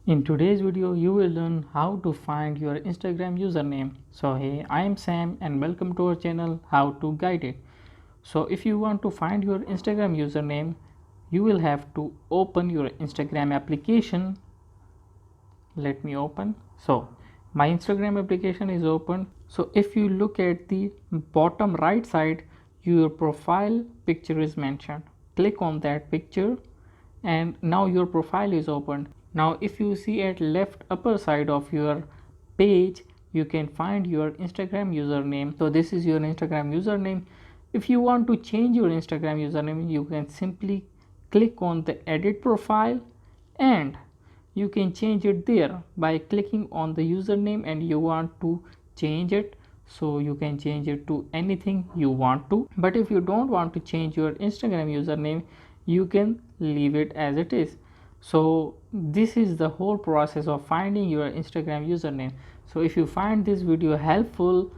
In today's video, you will learn how to find your Instagram username. So hey, I am Sam and welcome to our channel How to Guide It. So if you want to find your Instagram username, you will have to open your Instagram application. Let me open. So my Instagram application is open. So if you look at the bottom right side, your profile picture is mentioned. Click on that picture and now your profile is opened. Now if you see at left upper side of your page, you can find your Instagram username. So this is your Instagram username. If you want to change your Instagram username, you can simply click on the edit profile and you can change it there by clicking on the username and you want to change it. So you can change it to anything you want to, but if you don't want to change your Instagram username, you can leave it as it is. So this is the whole process of finding your Instagram username. So if you find this video helpful,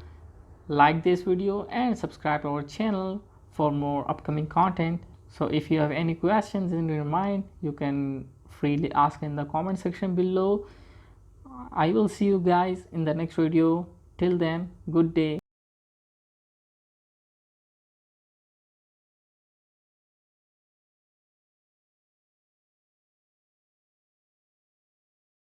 like this video and subscribe to our channel for more upcoming content. So if you have any questions in your mind, you can freely ask in the comment section below. I will see you guys in the next video. Till then, good day.